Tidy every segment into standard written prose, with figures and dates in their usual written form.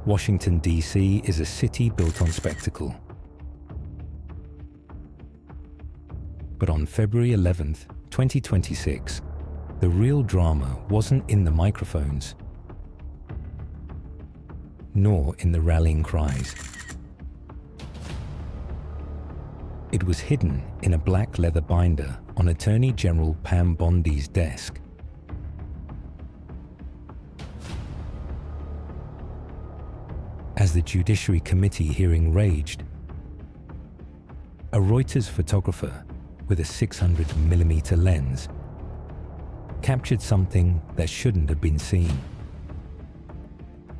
Washington, D.C. is a city built on spectacle. But on February 11th, 2026, the real drama wasn't in the microphones, nor in the rallying cries. It was hidden in a black leather binder on Attorney General Pam Bondi's desk. As the Judiciary Committee hearing raged, a Reuters photographer with a 600mm lens captured something that shouldn't have been seen.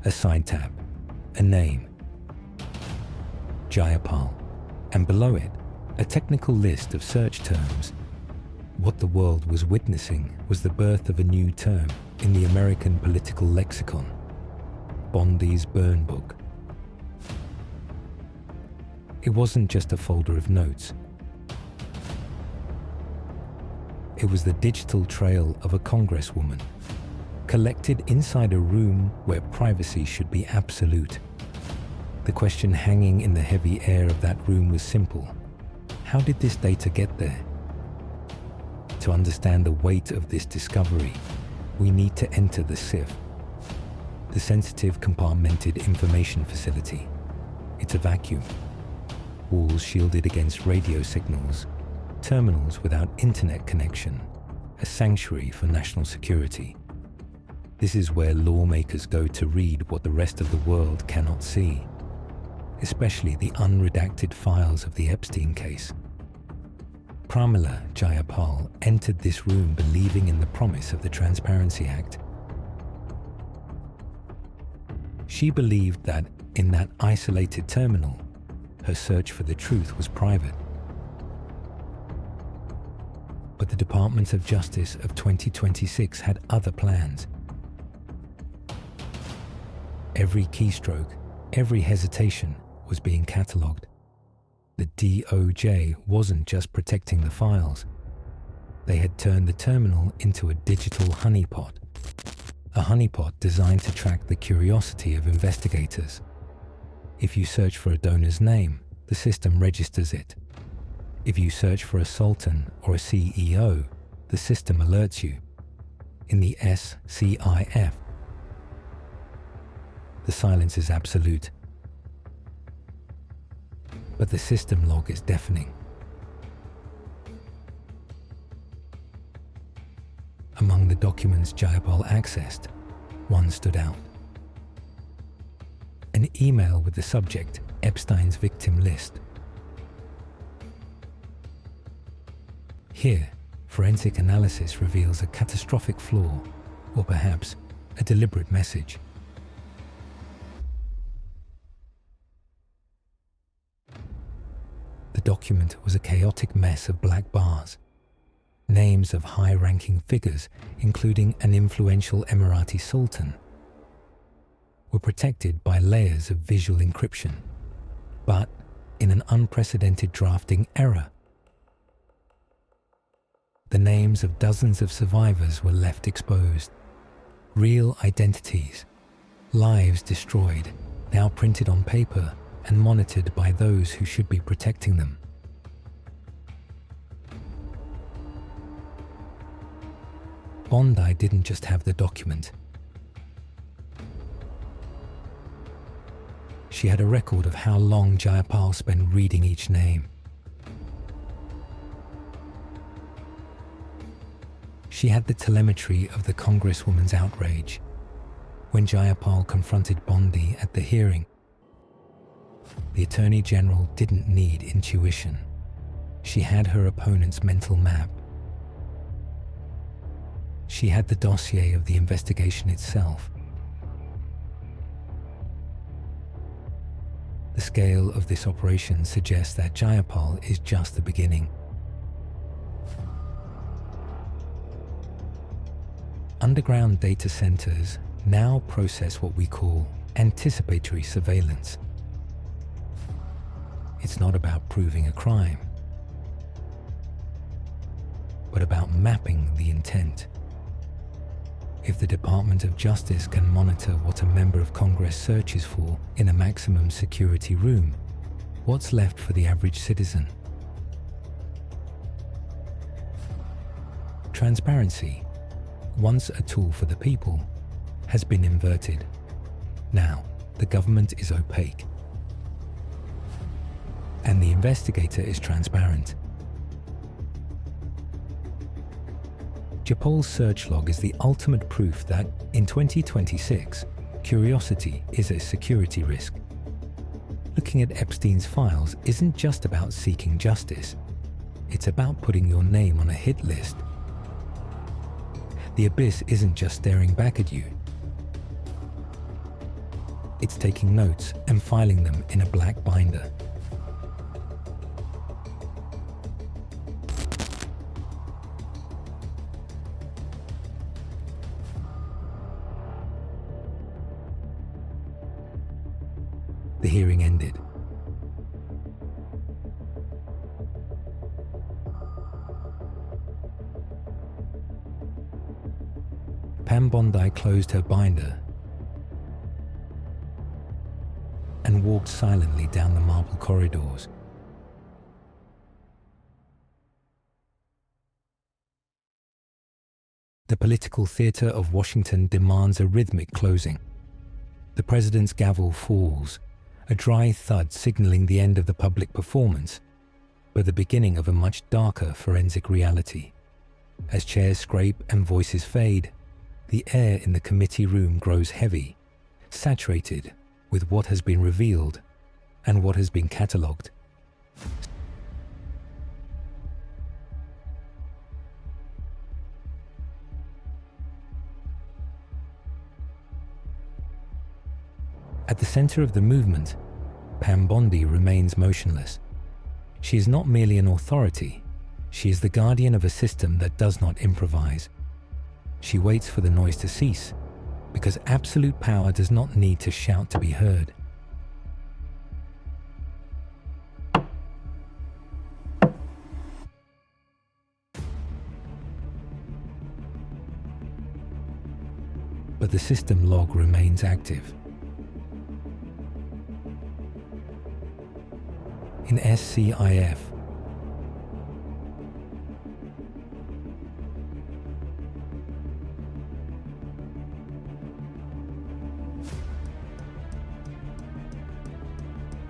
A side tab, a name, Jayapal, and below it, a technical list of search terms. What the world was witnessing was the birth of a new term in the American political lexicon, Bondi's burn book. It wasn't just a folder of notes. It was the digital trail of a congresswoman, collected inside a room where privacy should be absolute. The question hanging in the heavy air of that room was simple. How did this data get there? To understand the weight of this discovery, we need to enter the SCIF, the Sensitive Compartmented Information Facility. It's a vacuum. Walls shielded against radio signals, terminals without internet connection, a sanctuary for national security. This is where lawmakers go to read what the rest of the world cannot see, especially the unredacted files of the Epstein case. Pramila Jayapal entered this room believing in the promise of the Transparency Act. She believed that in that isolated terminal, her search for the truth was private. But the Department of Justice of 2026 had other plans. Every keystroke, every hesitation was being catalogued. The DOJ wasn't just protecting the files. They had turned the terminal into a digital honeypot. A honeypot designed to track the curiosity of investigators. If you search for a donor's name, the system registers it. If you search for a sultan or a CEO, the system alerts you. In the SCIF, the silence is absolute, but the system log is deafening. Among the documents Jayapal accessed, one stood out. An email with the subject, Epstein's victim list. Here, forensic analysis reveals a catastrophic flaw, or perhaps a deliberate message. The document was a chaotic mess of black bars. Names of high-ranking figures, including an influential Emirati sultan, were protected by layers of visual encryption, but in an unprecedented drafting error. The names of dozens of survivors were left exposed. Real identities, lives destroyed, now printed on paper and monitored by those who should be protecting them. Bondi didn't just have the document. She had a record of how long Jayapal spent reading each name. She had the telemetry of the congresswoman's outrage. When Jayapal confronted Bondi at the hearing, the Attorney General didn't need intuition. She had her opponent's mental map. She had the dossier of the investigation itself. The scale of this operation suggests that Jayapal is just the beginning. Underground data centers now process what we call anticipatory surveillance. It's not about proving a crime, but about mapping the intent. If the Department of Justice can monitor what a member of Congress searches for in a maximum security room, what's left for the average citizen? Transparency, once a tool for the people, has been inverted. Now, the government is opaque. And the investigator is transparent. Japol's search log is the ultimate proof that, in 2026, curiosity is a security risk. Looking at Epstein's files isn't just about seeking justice. It's about putting your name on a hit list. The abyss isn't just staring back at you. It's taking notes and filing them in a black binder. The hearing ended. Pam Bondi closed her binder and walked silently down the marble corridors. The political theater of Washington demands a rhythmic closing. The president's gavel falls, a dry thud signaling the end of the public performance, but the beginning of a much darker forensic reality. As chairs scrape and voices fade, the air in the committee room grows heavy, saturated with what has been revealed and what has been catalogued. At the center of the movement, Pam Bondi remains motionless. She is not merely an authority, she is the guardian of a system that does not improvise. She waits for the noise to cease, because absolute power does not need to shout to be heard. But the system log remains active. In SCIF,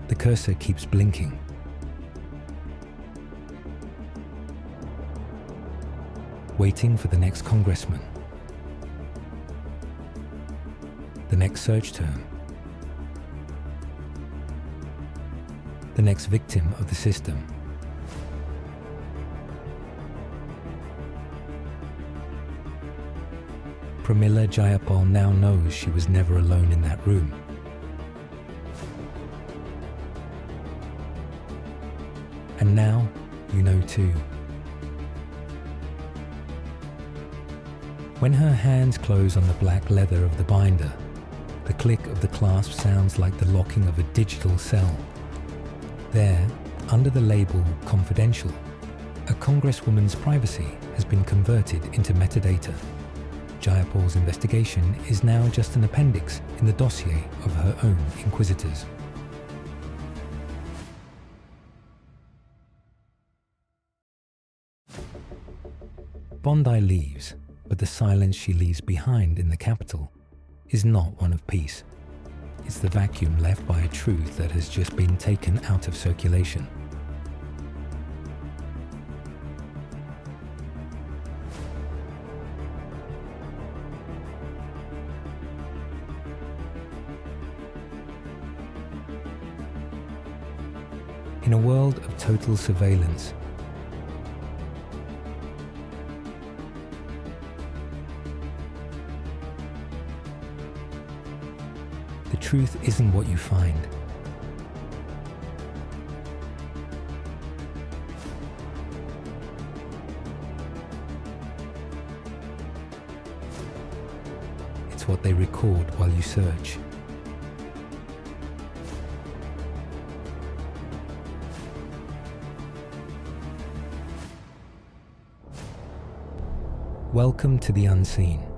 the cursor keeps blinking. Waiting for the next congressman, the next search term, the next victim of the system. Pramila Jayapal now knows she was never alone in that room. And now, you know too. When her hands close on the black leather of the binder, the click of the clasp sounds like the locking of a digital cell. There, under the label Confidential, a congresswoman's privacy has been converted into metadata. Jayapal's investigation is now just an appendix in the dossier of her own inquisitors. Bondi leaves, but the silence she leaves behind in the Capitol is not one of peace. It's the vacuum left by a truth that has just been taken out of circulation. In a world of total surveillance, the truth isn't what you find. It's what they record while you search. Welcome to the unseen.